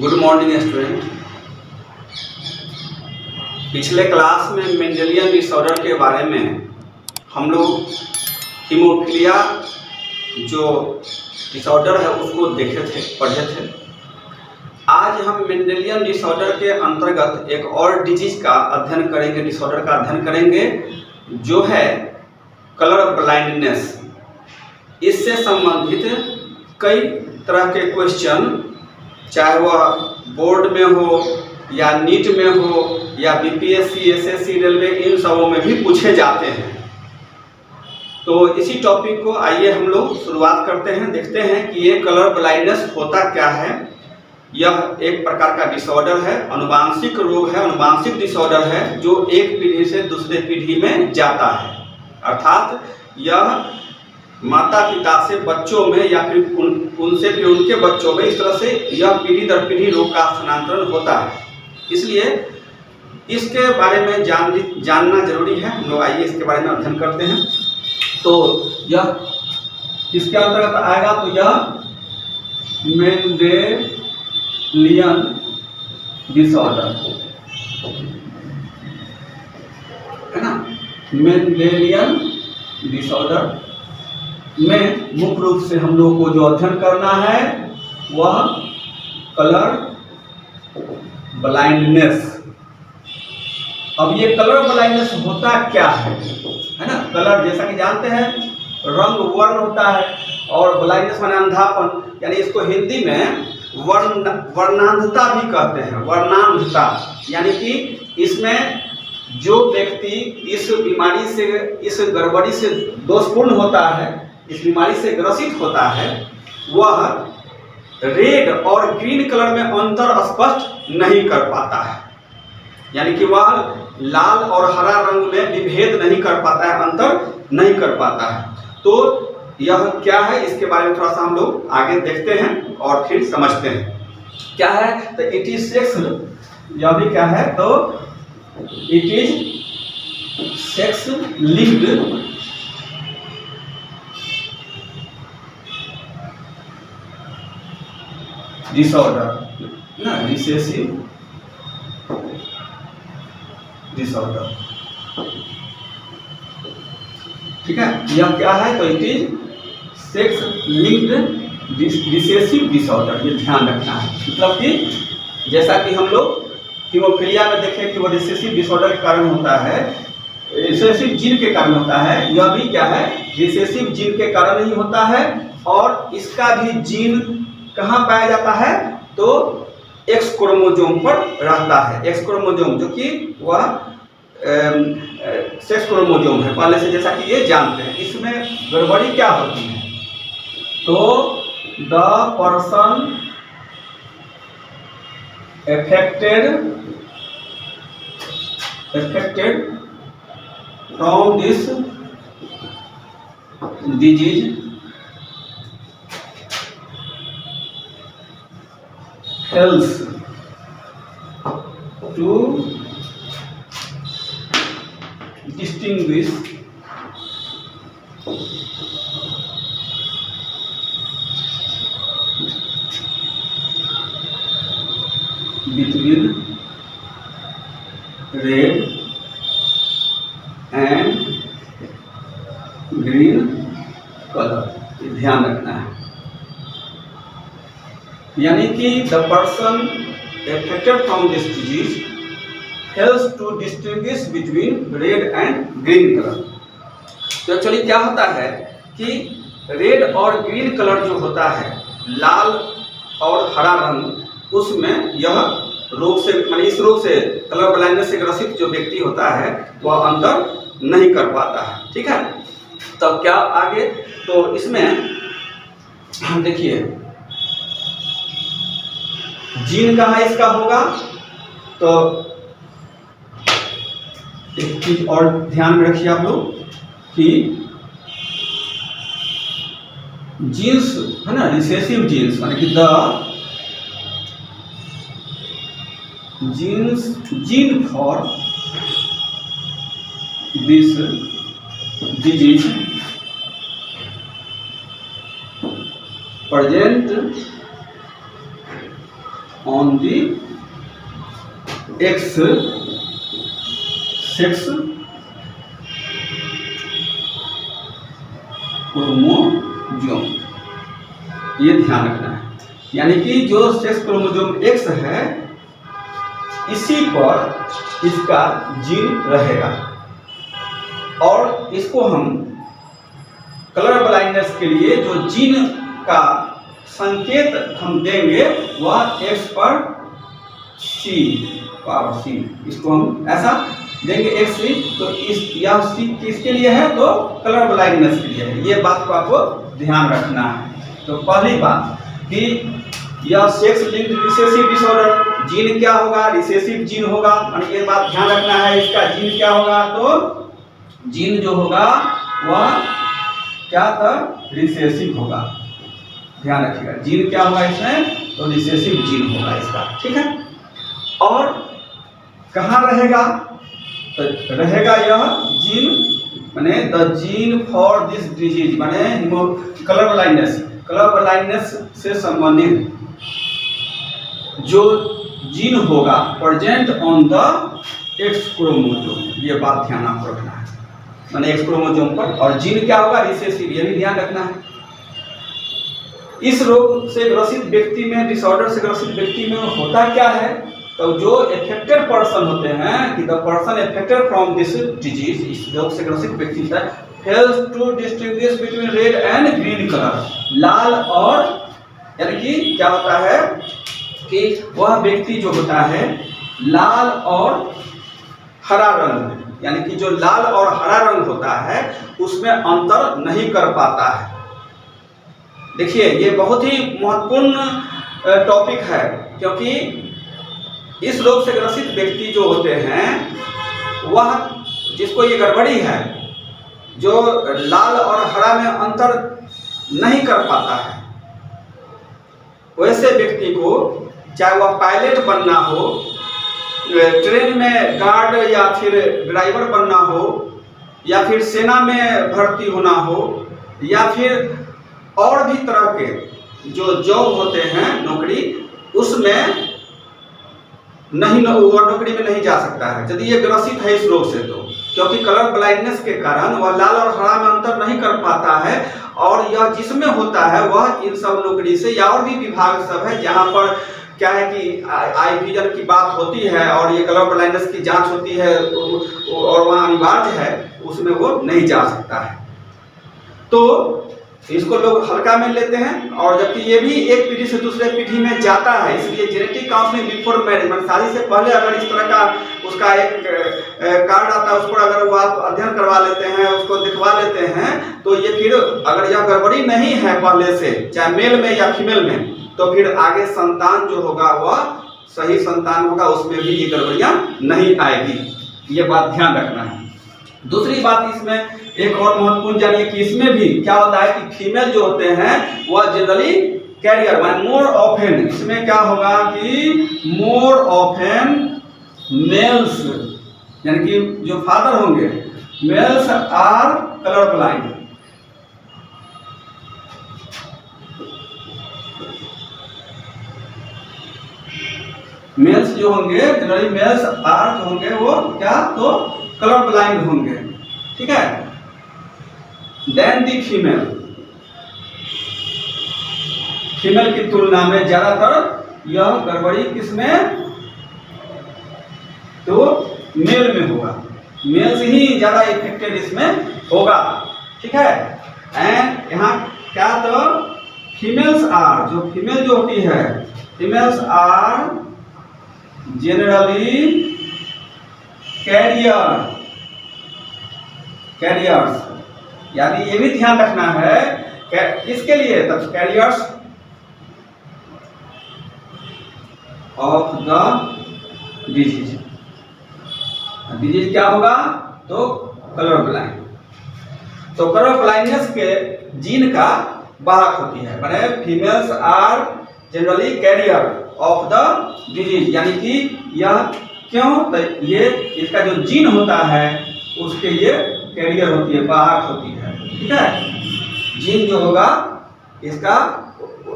Good morning student. पिछले class में Mendelian disorder के बारे में हम लोग हीमोफीलिया जो डिसऑर्डर है उसको देखे थे, पढ़े थे। आज हम मेंडेलियन डिसऑर्डर के अंतर्गत एक और डिजीज का अध्ययन करेंगे, डिसऑर्डर का अध्ययन करेंगे जो है कलर ब्लाइंडनेस। इससे संबंधित कई तरह के क्वेश्चन, चाहे वह बोर्ड में हो या नीट में हो या बीपीएससी, एसएससी, रेलवे, इन सबों में भी पूछे जाते हैं। तो इसी टॉपिक को आइए हम लोग शुरुआत करते हैं, देखते हैं कि ये कलर ब्लाइंडनेस होता क्या है। यह एक प्रकार का डिसऑर्डर है, अनुवांशिक रोग है, अनुवांशिक डिसऑर्डर है जो एक पीढ़ी से दूसरे पीढ़ी में जाता है। अर्थात यह माता पिता से बच्चों में या फिर उनसे फिर उनके बच्चों में, इस तरह से यह पीढ़ी दर पीढ़ी रोग का स्थानांतरण होता है। इसलिए इसके बारे में जानना जरूरी है। हम लोग आइए इसके बारे में अध्ययन करते हैं। तो यह किसके अंतर्गत आएगा? तो यह मेंडेलियन डिसऑर्डर है ना। मेंडेलियन डिसऑर्डर में मुख्य रूप से हम लोग को जो अध्ययन करना है वह कलर ब्लाइंडनेस। अब ये कलर ब्लाइंडनेस होता क्या है ना। कलर जैसा कि जानते हैं रंग वर्ण होता है, और ब्लाइंडनेस माने अंधापन, यानी इसको हिंदी में वर्णांधता भी कहते हैं। वर्णांधता यानी कि इसमें जो व्यक्ति इस बीमारी से, इस गड़बड़ी से दोषपूर्ण होता है, इस बीमारी से ग्रसित होता है, वह रेड और ग्रीन कलर में अंतर स्पष्ट नहीं कर पाता है। यानी कि वह लाल और हरा रंग में विभेद नहीं कर पाता है, अंतर नहीं कर पाता है। तो यह क्या है, इसके बारे में थोड़ा सा हम लोग आगे देखते हैं और फिर समझते हैं क्या है। तो इट इज सेक्स, यह भी क्या है, तो it is sex linked disorder ना, रिसेसिव डिसऑर्डर। ठीक है, यह क्या है? तो it is sex linked recessive disorder. ये ध्यान रखना है। मतलब कि जैसा कि हम लोग हीमोफीलिया में देखें कि वो रिसेसिव डिसऑर्डर के कारण होता है, रिसेसिव जीन के कारण होता है, यह भी क्या है, रिसेसिव जीन के कारण ही होता है। और इसका भी जीन कहाँ पाया जाता है? तो एक्स क्रोमोसोम पर रहता है। एक्स क्रोमोसोम जो कि वह सेक्स क्रोमोसोम है पहले से, जैसा कि ये जानते हैं। इसमें गड़बड़ी क्या होती है? तो the person affected from this disease helps to distinguish between red and green color। ध्यान रखना है। यानी कि the person affected from this disease helps to distinguish between red and green color। तो एक्चुअली क्या होता है कि रेड और ग्रीन कलर जो होता है, लाल और हरा रंग, उसमें यह रोग से, माने इस रोग से, कलर ब्लाइंडनेस से ग्रसित जो व्यक्ति होता है वह अंतर नहीं कर पाता है। ठीक है, तब क्या आगे? तो इसमें देखिए जीन कहाँ इसका होगा? तो एक चीज और ध्यान में रखिए आप लोग कि जीन्स है ना, रिसेसिव जीन्स माने कि the gene for this disease present on the x sex chromosome, ये ध्यान रखना है। यानी कि जो सेक्स क्रोमोसोम एक्स है इसी पर इसका जीन रहेगा, और इसको हम कलर ब्लाइंडनेस के लिए जो जीन का संकेत हम देंगे वह एक्स पर सी पावर सी, इसको हम ऐसा देंगे एक्स सी। तो इस या सी किसके लिए है, तो कलर ब्लाइंडनेस के लिए है। ये बात को आपको ध्यान रखना है। तो पहली बात कि यह sex linked recessive disorder, gene क्या होगा, रिसेसिव जीन होगा, और ये बात ध्यान रखना है। इसका जीन क्या होगा, तो जीन जो होगा वह क्या था, रिसेसिव होगा। ध्यान रखिएगा, जीन क्या होगा इसमें, तो रिसेसिव जीन होगा इसका, ठीक है। और कहाँ रहेगा, तो रहेगा यह जीन माने the gene for this disease, माने कलर ब्लाइंडनेस से संबंधित जो जीन होगा present on the x chromosome, ये बात ध्यान आपको रखना है, माने एक्स क्रोमोसोम पर। और जीन क्या होगा, रिसेसिव, ये भी ध्यान रखना है। इस रोग से ग्रसित व्यक्ति में, डिसऑर्डर से ग्रसित व्यक्ति में होता क्या है, तो जो एफेक्टेड पर्सन होते हैं कि the person affected from this disease, इस रोग से ग्रसित व्यक्ति है, fails to distinguish between red and green colour, लाल और, यानी कि क्या होता है कि वह व्यक्ति जो होता है लाल और हरा रंग, यानी कि जो लाल और हरा रंग होता है उसमें अंतर नहीं कर पाता है। देखिए ये बहुत ही महत्वपूर्ण टॉपिक है, क्योंकि इस रोग से ग्रसित व्यक्ति जो होते हैं वह, जिसको ये गड़बड़ी है, जो लाल और हरा में अंतर नहीं कर पाता है, वैसे व्यक्ति को चाहे वह पायलट बनना हो, ट्रेन में गार्ड या फिर ड्राइवर बनना हो, या फिर सेना में भर्ती होना हो, या फिर और भी तरह के जो जॉब होते हैं, नौकरी, उसमें नहीं, वह नौकरी में नहीं जा सकता है यदि ये ग्रसित है इस रोग से। तो क्योंकि कलर ब्लाइंडनेस के कारण वह लाल और हरा में अंतर नहीं कर पाता है, और यह जिसमें होता है वह इन सब नौकरी से, या और भी विभाग सब है जहाँ पर क्या है कि आई विजन की बात होती है और ये कलर ब्लाइंडनेस की जांच होती है और वहाँ अनिवार्य है, उसमें वो नहीं जा सकता है। तो इसको लोग हल्का में लेते हैं, और जबकि ये भी एक पीढ़ी से दूसरे पीढ़ी में जाता है। इसलिए जेनेटिक काउंसलिंग बिफोर मैरिज, मतलब शादी से पहले अगर इस तरह का उसका एक कार्ड आता है, उसको अगर वो आप अध्ययन करवा लेते हैं, उसको दिखवा लेते हैं, तो ये फिर अगर यह गड़बड़ी नहीं है पहले से, चाहे मेल में या फीमेल में, तो फिर आगे संतान जो होगा वह सही संतान होगा, उसमें भी ये गड़बड़ियाँ नहीं आएगी। ये बात ध्यान रखना है। दूसरी बात इसमें एक और महत्वपूर्ण जानिए कि इसमें भी क्या होता है कि फीमेल जो होते हैं वह जनरली कैरियर, माने मोर ऑफेन, इसमें क्या होगा कि मोर ऑफेन मेल्स, यानी कि जो फादर होंगे males are colour blind, males जो होंगे जनरली मेल्स आर जो होंगे वो क्या, तो कलर ब्लाइंड होंगे, ठीक है। देन दी फीमेल, फीमेल की तुलना में ज्यादातर यह गड़बड़ी किसमें, तो मेल में होगा, मेल से ही ज्यादा इफेक्टेड इसमें होगा, ठीक है। एंड यहाँ क्या, तो फीमेल्स आर, जो फीमेल जो होती है, फीमेल्स आर जनरली कैरियर्स, यानी ये भी ध्यान रखना है किसके लिए, तब carriers of the disease. Disease क्या होगा, तो कलर ब्लाइंड। तो कलर ब्लाइंडनेस के जीन का वाहक होती है, माने females are generally carrier of the disease, यानी कि यह क्यों, तो ये इसका जो जीन होता है उसके ये कैरियर होती है, वाहक होती है, ठीक है। जीन जो होगा इसका,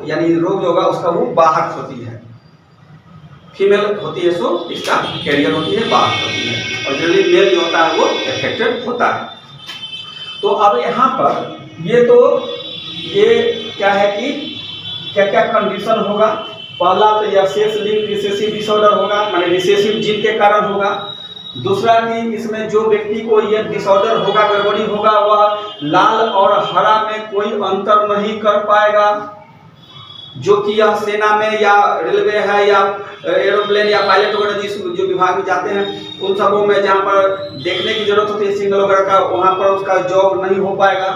यानी रोग जो होगा उसका वो वाहक होती है। फीमेल होती है सो इसका कैरियर होती है, बात होती है, और जनरली मेल जो होता है वो एफेक्टेड होता है। तो अब यहाँ पर ये क्या है कि क्या क्या कंडीशन होगा। पहला तो यह सेक्स लिंक्ड रिसेसिव डिसऑर्डर होगा, माने रिसेसिव जीन के कारण होगा। दूसरा कि इसमें जो व्यक्ति को यह डिसऑर्डर होगा, गड़बड़ी होगा, वह लाल और हरा में कोई अंतर नहीं कर पाएगा, जो कि यह सेना में या रेलवे है या एरोप्लेन या पायलट वगैरह जो विभाग में जाते हैं उन सबों में जहाँ पर देखने की जरूरत होती है सिग्नल वगैरह का, वहाँ पर उसका जॉब नहीं हो पाएगा।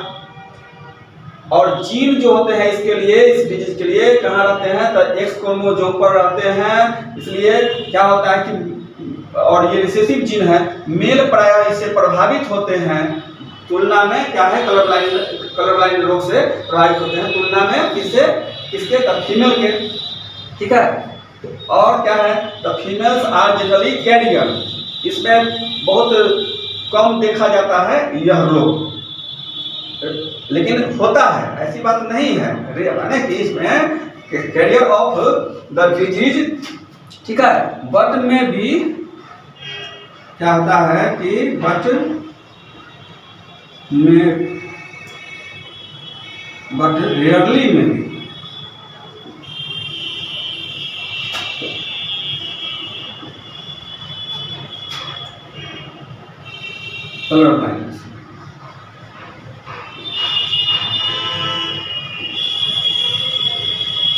और जीन जो होते हैं इसके लिए, इस डिजीज के लिए कहाँ रहते हैं, तो एक्स क्रोमोसोम पर रहते हैं। इसलिए क्या होता है कि, और ये रिसेसिव जीन है, मेल प्रायः इससे प्रभावित होते हैं तुलना में क्या है, कलर ब्लाइंड रोग से प्रभावित होते हैं तुलना में किसके फीमेल के, ठीक है। और क्या है, the females are generally carrier, इसमें बहुत कम देखा जाता है यह रोग, लेकिन होता है, ऐसी बात नहीं है, माने कि इसमें कैरियर ऑफ द डिजीज, ठीक है। बट में भी क्या होता है कि बट रेयरली में भी कलर ब्लाइंडनेस,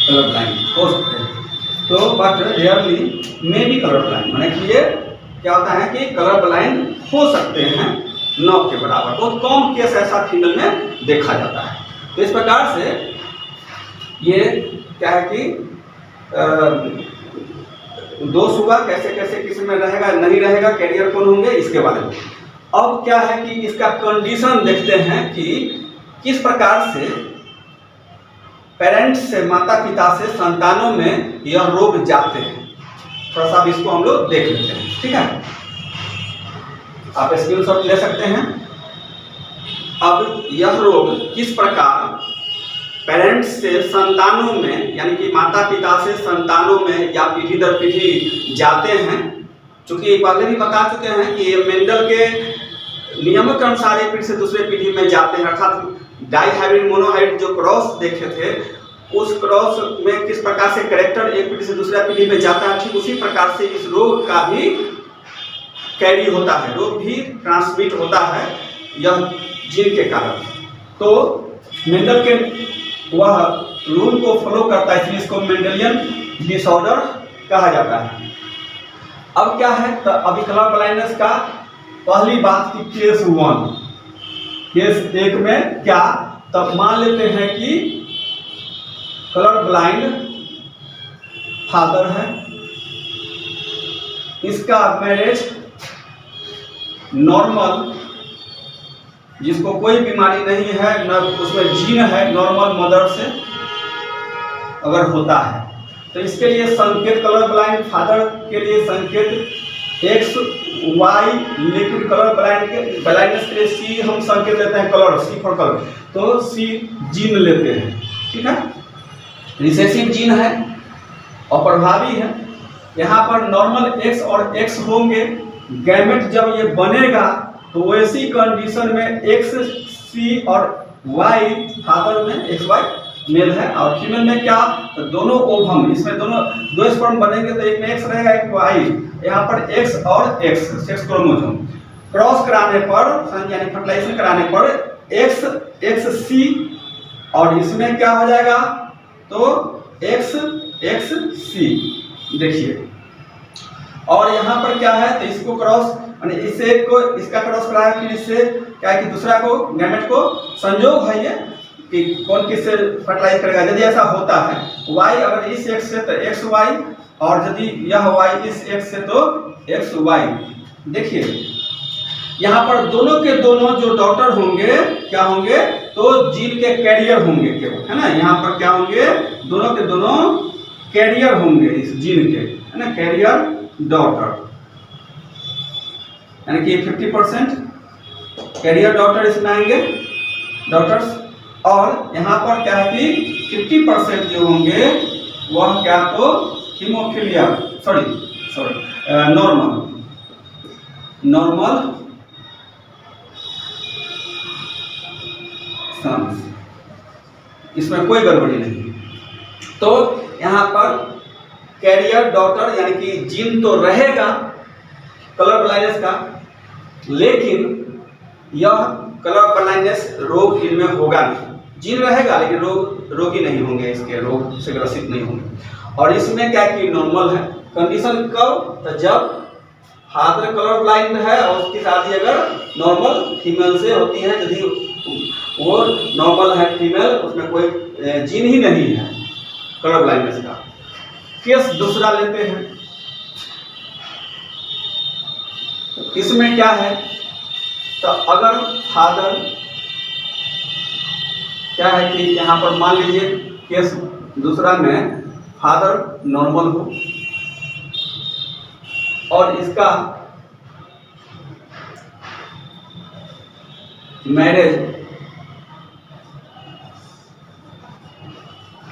कलर ब्लाइंड हो सकते हैं। तो बट रेयरली में भी कलर ब्लाइंड, माने कि ये क्या होता है कि कलर ब्लाइंड हो सकते हैं 9 के बराबर, बहुत कम केस ऐसा फीमेल में देखा जाता है। तो इस प्रकार से ये क्या है कि दोष हुआ, कैसे कैसे किस में रहेगा नहीं रहेगा, कैरियर कौन होंगे, इसके बारे में। अब क्या है कि इसका कंडीशन देखते हैं कि किस प्रकार से पेरेंट्स से, माता पिता से संतानों में यह रोग जाते हैं। थोड़ा सा इसको हम लोग देख लेते हैं, ठीक है। आप स्क्रीनशॉट ले सकते हैं। अब यह रोग किस प्रकार पेरेंट्स से संतानों में, यानी कि माता पिता से संतानों में या पीढ़ी दर पीढ़ी जाते हैं। चूंकि पहले भी बता चुके हैं कि ये मेंडल के नियमों के अनुसार एक पीढ़ी से दूसरे पीढ़ी में जाते हैं, अर्थात डाइहाइब्रिड मोनोहाइब्रिड जो क्रॉस देखे थे, उस क्रॉस में किस प्रकार से कैरेक्टर एक पीढ़ी से दूसरा पीढ़ी में जाता है, ठीक उसी प्रकार से इस रोग का भी कैरी होता है, रोग भी ट्रांसमिट होता है यह जीन के कारण। तो मेंडल के वह रूल को फॉलो करता है, इसलिए इसको मेंडेलियन डिसऑर्डर कहा जाता है। अब क्या है, तो अभी कलर ब्लाइंडनेस का पहली बात की केस 1, केस 1 में क्या, तब मान लेते हैं कि कलर ब्लाइंड फादर है, इसका मैरिज नॉर्मल, जिसको कोई बीमारी नहीं है, न उसमें जीन है, नॉर्मल मदर से अगर होता है तो इसके लिए संकेत, कलर ब्लाइंड फादर के लिए संकेत XY, लेकिन कलर ब्लाइंडनेस के लिए C हम संकेत लेते हैं, कलर, C फॉर कलर, तो C जीन लेते हैं, ठीक है। रिसेसिव जीन है और प्रभावी है। यहाँ पर नॉर्मल X और X होंगे, गैमेट जब ये बनेगा तो वैसी कंडीशन में XC और Y फादर में XY मेल है, और फीमेल में क्या, तो दोनों ओवम, इसमें दो स्पर्म बनेंगे, तो एक में X रहेगा, एक Y, यहाँ पर X और X सेक्स क्रोमोसोम क्रॉस कराने पर, यानी फर्टिलाइजेशन कराने पर XC, और इसमें क्या हो जाएगा, तो XC, देखिए। और यहाँ पर क्या है, तो इसको क्रॉस, यानी इससे एक को इसका क्रॉस कराया, फिर इससे क्या है कि दूसरा को, गैमेट को संयोग है ये कि कौन किससे फर्टिलाइज करेगा। यदि ऐसा होता है, Y अगर इस X से तो XY, और यदि यह Y इस X से तो XY। देखिए यहाँ पर दोनों के दोनों जो डॉटर होंगे क्या होंगे, तो जीन के कैरियर होंगे केवल, है ना। यहाँ पर क्या होंगे, दोनों के दोनों कैरियर होंगे इस जीन के, है ना, कैरियर डॉटर, यानी कि 50% कैरियर डॉटर इसमें आएंगे, डॉटर्स। और यहाँ पर क्या है कि 50% जो होंगे वह क्या, तो हीमोफीलिया नॉर्मल सन्स, इसमें कोई गड़बड़ी नहीं। तो यहाँ पर कैरियर डॉटर यानी कि जीन तो रहेगा कलर ब्लाइंडनेस का, लेकिन यह कलर ब्लाइंडनेस रोग इनमें होगा नहीं। जीन रहेगा लेकिन रोगी नहीं होंगे, इसके रोग से ग्रसित नहीं होंगे। और इसमें क्या कि नॉर्मल है कंडीशन कब, तो जब फादर कलर ब्लाइंड है और उसकी शादी अगर नॉर्मल फीमेल से होती है, यदि वो नॉर्मल है फीमेल, उसमें कोई जीन ही नहीं है कलर ब्लाइंडनेस का। केस दूसरा लेते हैं, इसमें क्या है, तो अगर फादर क्या है कि यहाँ पर मान लीजिए केस दूसरा में फादर नॉर्मल हो और इसका मैरिज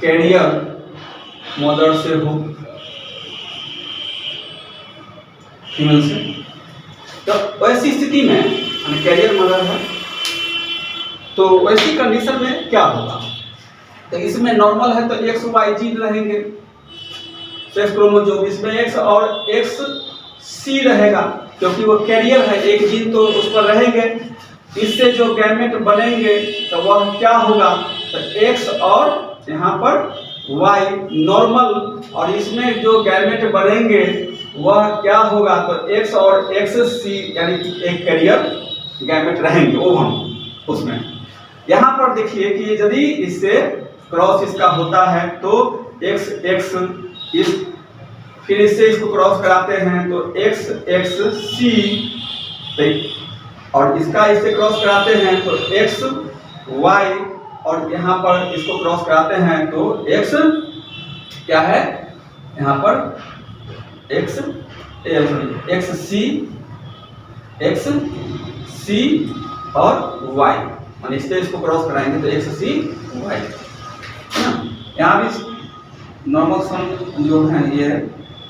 कैरियर मदर से हो, फीमेल से, तो वैसी स्थिति में कैरियर मदर है, तो वैसी कंडीशन में क्या होगा, तो इसमें नॉर्मल है तो एक्स वाई जीन रहेंगे, सेक्स क्रोमोसोम इसमें एक्स और एक्स सी रहेगा, क्योंकि वो कैरियर है, एक जीन तो उस पर रहेंगे। इससे जो गैमेट बनेंगे तो वह क्या होगा, तो एक्स और यहाँ पर वाई नॉर्मल, और इसमें जो गैमेट बनेंगे वह क्या होगा, तो एक्स और एक्स सी यानी कि एक कैरियर गैमेट रहेंगे ओवम उसमें। यहाँ पर देखिए कि यदि इससे क्रॉस इसका होता है तो एक्स एक्स इस, फिर इससे इसको क्रॉस कराते हैं तो एक्स एक्स सी, और इसका इससे क्रॉस कराते हैं तो एक्स वाई, और यहाँ पर इसको क्रॉस कराते हैं तो एक्स क्या है, यहाँ पर एक्स एक्स सी और वाई, मान इससे इसको क्रॉस कराएंगे तो एक्स सी वाई। यहाँ भी नॉर्मल सम जो है ये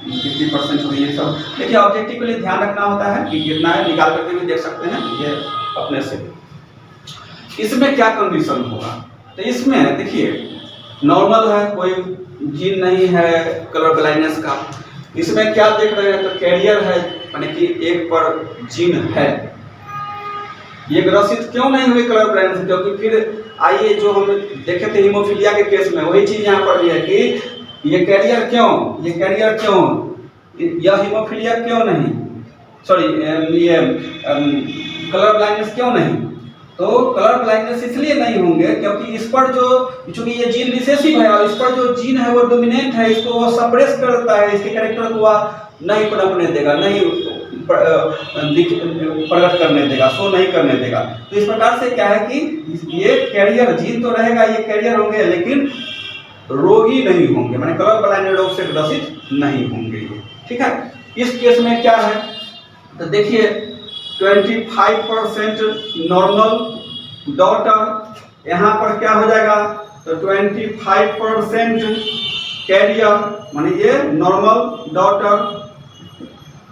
50% हो, ये सब देखिए ऑब्जेक्टिव के लिए ध्यान रखना होता है कि कितना है, निकाल करके भी देख सकते हैं ये अपने से। इसमें क्या कंडीशन होगा, तो इसमें देखिए नॉर्मल है, कोई जीन नहीं है कलर ब्लाइंडनेस का। इसमें क्या देख रहे हैं, तो कैरियर है यानी कि एक पर जीन है। ये ग्रसित क्यों नहीं हुए कलर ब्लाइंडनेस, क्योंकि फिर आइए जो हम देखे थे हीमोफीलिया के केस में वही चीज यहाँ पर भी है कि ये कैरियर क्यों, यह हीमोफीलिया क्यों नहीं, सॉरी ये कलर ब्लाइंडनेस क्यों नहीं, तो कलर ब्लाइंडनेस इसलिए नहीं होंगे क्योंकि इस पर जो, चूंकि ये जीन रिसेसिव है और इस पर जो जीन है वो डोमिनेंट है, इसको वो सप्रेस करता है, इसके कैरेक्टर को वह नहीं पनपने देगा, नहीं प्रकट करने देगा, शो नहीं करने देगा। तो इस प्रकार से क्या है कि ये कैरियर जीन तो रहेगा, ये कैरियर होंगे लेकिन रोगी नहीं होंगे, माने कलर ब्लाइंड रोग से ग्रसित नहीं होंगे, ठीक है। इस केस में क्या है, तो देखिए 25% नॉर्मल डॉटर, यहाँ पर क्या हो जाएगा, तो 25% कैरियर माने ये नॉर्मल डॉटर,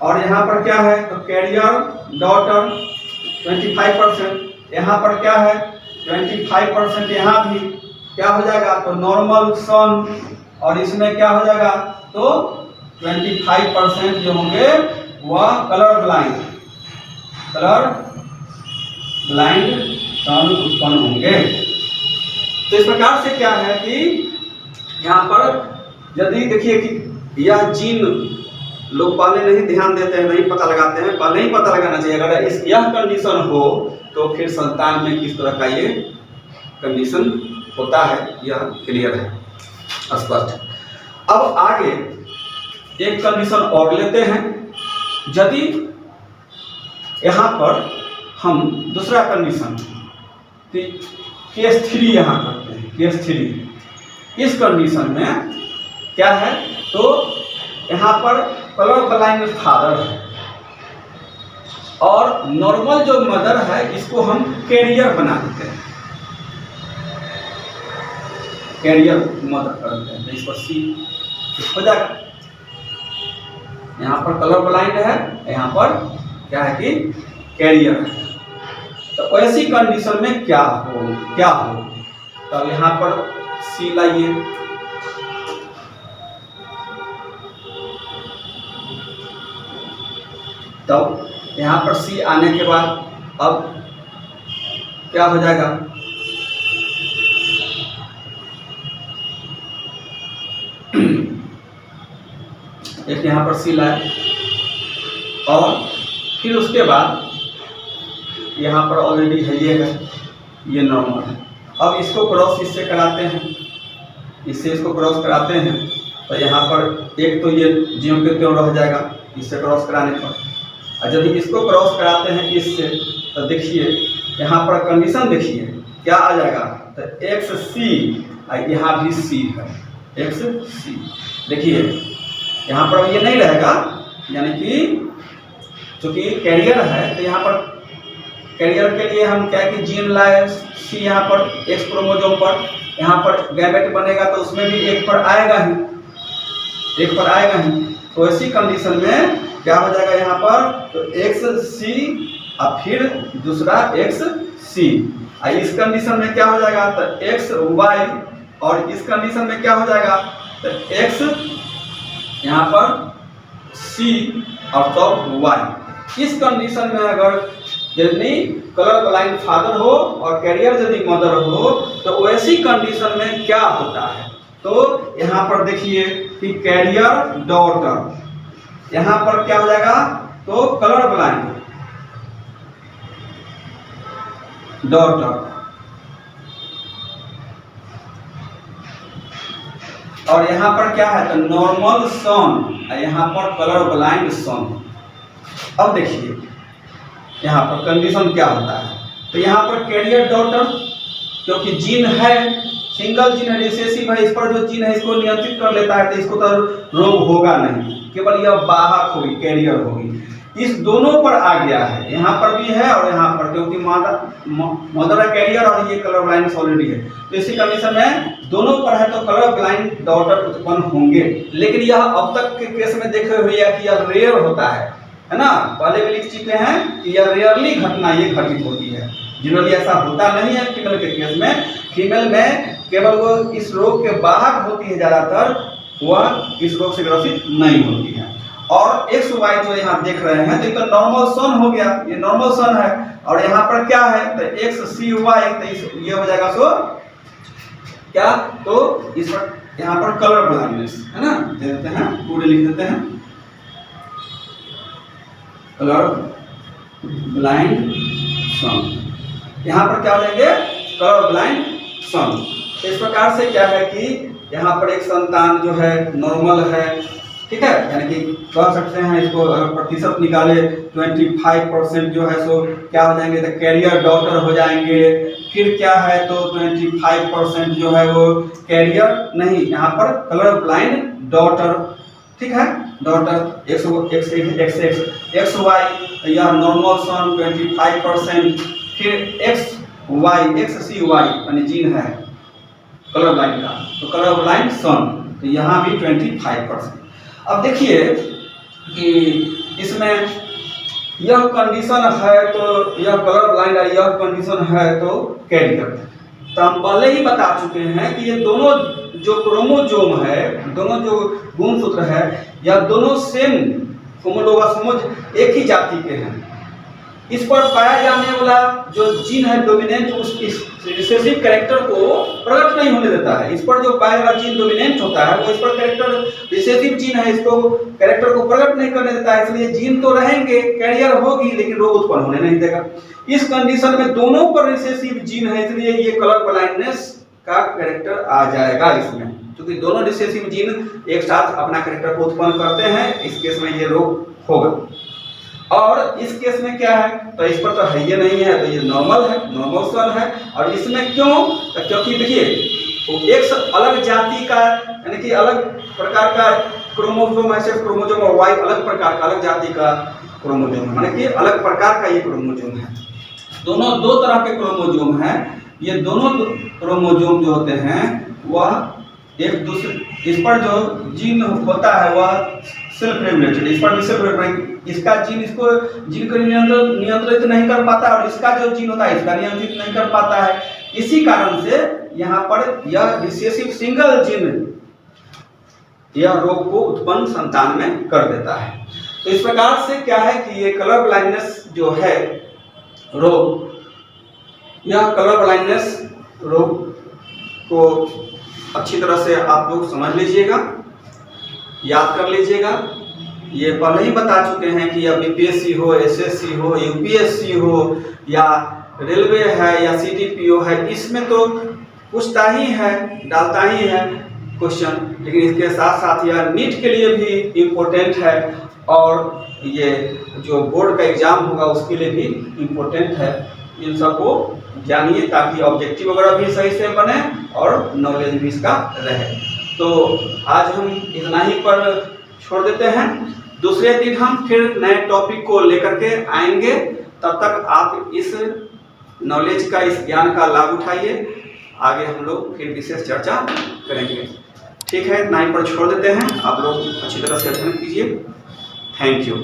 और यहाँ पर क्या है, तो कैरियर डॉटर 25%, यहाँ पर क्या है 25%, यहाँ भी क्या हो जाएगा, तो नॉर्मल सन, और इसमें क्या हो जाएगा, तो 25% जो होंगे वह कलर ब्लाइंड सन उत्पन्न होंगे। तो इस प्रकार से क्या है कि यहाँ पर यदि देखिए कि यह जीन लोग पहले नहीं ध्यान देते हैं, नहीं पता लगाते हैं, पहले ही पता लगाना चाहिए। अगर इस यह कंडीशन हो तो फिर संतान में किस तरह का ये कंडीशन होता है, यह क्लियर है, स्पष्ट। अब आगे एक कंडीशन और लेते हैं, यदि यहाँ पर हम दूसरा कंडीशन केस 3 यहाँ करते हैं, केस 3 इस कंडीशन में क्या है, तो यहाँ पर कलर ब्लाइंड फादर है और नॉर्मल जो मदर है इसको हम कैरियर बना देते हैं, कैरियर मदर कर देते हैं, इस पर सी हो जाएगा। यहाँ पर कलर ब्लाइंड है, यहाँ पर क्या है कि कैरियर है। तो ऐसी कंडीशन में क्या हो तो यहाँ पर सी लाइए। तो यहाँ पर सी आने के बाद अब क्या हो जाएगा, एक यहाँ पर सी लाए और फिर उसके बाद यहाँ पर ऑलरेडी है ये नॉर्मल है। अब इसको क्रॉस इससे कराते हैं, इससे इसको क्रॉस कराते हैं तो यहाँ पर एक तो ये ज्यों के त्यों रह जाएगा इससे क्रॉस कराने पर। और जब इसको क्रॉस कराते हैं इससे तो देखिए यहाँ पर कंडीशन देखिए क्या आ जाएगा, तो एक्स सी, यहाँ भी सी है, एक्स सी। देखिए यहाँ पर ये नहीं रहेगा, यानी कि चूँकि कैरियर है तो यहाँ पर कैरियर के लिए हम क्या कि जीन लाए सी यहाँ पर एक्स क्रोमोसोम पर, यहाँ पर गैमेट बनेगा तो उसमें भी एक पर आएगा ही। तो ऐसी कंडीशन में क्या हो जाएगा यहाँ पर, तो एक्स सी और फिर दूसरा एक्स सी। इस कंडीशन में क्या हो जाएगा, तो एक्स वाई, और इस कंडीशन में क्या हो जाएगा, तो एक्स यहाँ पर सी और तो वाई। इस कंडीशन में अगर यदि कलर ब्लाइंड फादर हो और कैरियर यदि मदर हो तो वैसी कंडीशन में क्या होता है, तो यहाँ पर देखिए कि कैरियर डॉटर, यहाँ पर क्या हो जाएगा, तो कलर ब्लाइंड डॉटर, और यहाँ पर क्या है, तो नॉर्मल सन, यहाँ पर कलर ब्लाइंड सन। अब देखिए यहाँ पर कंडीशन क्या होता है, तो यहाँ पर कैरियर डॉटर क्योंकि जीन है, सिंगल जीन है, रिसेसिव है, इस पर जो जीन है इसको नियंत्रित कर लेता है तो इसको तो रोग होगा नहीं, केवल यह वाहक होगी, कैरियर होगी। इस दोनों पर आ गया है, यहाँ पर भी है और यहाँ पर, क्योंकि मदर है कैरियर और ये कलर ब्लाइंड ऑलरेडी है, तो इसी कंडीशन में दोनों पर है तो कलर ब्लाइंड डॉटर उत्पन्न होंगे। लेकिन यह अब तक के केस में देखे हुए है कि यह रेयर होता है ना, पहले भी लिख चुके हैं कि यह रेयरली घटना ये घटित होती है, जनरली ऐसा होता नहीं है फीमेल के केस में। फीमेल में केवल वो इस रोग के वाहक होती है, ज़्यादातर वह इस रोग से ग्रसित नहीं होती है। और एक्स वाई जो यहाँ देख रहे हैं तो नॉर्मल सन हो गया, ये नॉर्मल सन है, और यहाँ पर क्या है, तो एक्स सी वाई, तो ये हो जाएगा सो क्या, तो इस पर यहाँ पर कलर ब्लाइंडनेस है ना, दे देते हैं, पूरे लिख देते हैं, कलर ब्लाइंड सन। यहाँ पर क्या हो जाएंगे, कलर ब्लाइंड सन। इस प्रकार से क्या है कि यहाँ पर एक संतान जो है नॉर्मल है, ठीक है, यानी कि कह सकते हैं इसको अगर प्रतिशत निकाले 25% जो है सो क्या हो जाएंगे, तो कैरियर डॉटर हो जाएंगे। फिर क्या है, तो 25% जो है वो कैरियर नहीं, यहाँ पर कलर ब्लाइंड डॉटर, ठीक है, डॉटर एक्स वाई या नॉर्मल सन 25%, फिर एक्स वाई एक्स सी वाई यानी जीन है कलर ब्लाइंड का, तो कलर ब्लाइंड सन, तो यहाँ भी 25%। अब देखिए कि इसमें यह कंडीशन है तो यह कलर ब्लाइंड है, यह कंडीशन है तो कैरियर। तो हम पहले ही बता चुके हैं कि ये दोनों जो क्रोमोसोम है, दोनों जो गुणसूत्र है, यह दोनों सेम होमोलोगस एक ही जाति के हैं। इस पर पाया जाने वाला जो जीन है डोमिनेंट, उस रिसेसिव कैरेक्टर को प्रकट नहीं होने देता है। इस पर जो पाया वाला जीन डोमिनेंट होता है वो इस पर कैरेक्टर रिसेसिव जीन है, इसको कैरेक्टर को प्रकट नहीं करने देता है, इसलिए जीन तो रहेंगे, कैरियर होगी, लेकिन रोग उत्पन्न होने नहीं देगा। इस कंडीशन में दोनों पर रिसेसिव जीन है, इसलिए ये कलर ब्लाइंडनेस का कैरेक्टर आ जाएगा इसमें, क्योंकि दोनों रिसेसिव जीन एक साथ अपना कैरेक्टर को उत्पन्न करते हैं, इस केस में ये रोग होगा। और इस केस में क्या है, तो इस पर तो है ये नहीं है, तो ये नॉर्मल है, नॉर्मल सन है। और इसमें क्यों, तो क्योंकि देखिए एक अलग जाति का यानी कि अलग प्रकार का क्रोमोसोम है, सिर्फ क्रोमोसोम, और वाई अलग प्रकार का अलग जाति का क्रोमोसोम है, यानी कि अलग प्रकार का ये क्रोमोसोम है। दोनों दो तरह के क्रोमोसोम हैं, ये दोनों क्रोमोसोम जो होते हैं वह एक दूसरे, इस पर जो जीन होता है वह सेल्फ रेगुलेटेड, इस पर भी सेल्फ रेगुलेटेड, इसका जीन इसको जीन को नियंत्रित नहीं कर पाता और इसका जो जीन होता है इसका नियंत्रित नहीं कर पाता है। इसी कारण से यहाँ पर यह रिसेसिव सिंगल जीन यह रोग को उत्पन्न संतान में कर देता है। तो इस प्रकार से क्या है कि ये कलर ब्लाइंडनेस जो है रोग, यह कलर ब्लाइंडनेस रोग को अच्छी तरह से आप लोग समझ लीजिएगा, याद कर लीजिएगा। ये पहले ही बता चुके हैं कि यह बीपीएससी हो, एसएससी हो, यूपीएससी हो या रेलवे है या सीडीपीओ है, इसमें तो पूछता ही है, डालता ही है क्वेश्चन, लेकिन इसके साथ साथ यह नीट के लिए भी इम्पोर्टेंट है और ये जो बोर्ड का एग्जाम होगा उसके लिए भी इम्पोर्टेंट है। इन सबको जानिए ताकि ऑब्जेक्टिव वगैरह भी सही से बने और नॉलेज भी इसका रहे। तो आज हम इतना ही पर छोड़ देते हैं, दूसरे दिन हम फिर नए टॉपिक को लेकर के आएंगे। तब तक आप इस नॉलेज का, इस ज्ञान का लाभ उठाइए, आगे हम लोग फिर विशेष चर्चा करेंगे। ठीक है, इतना ही पर छोड़ देते हैं, आप लोग अच्छी तरह से अध्ययन कीजिए। Thank you.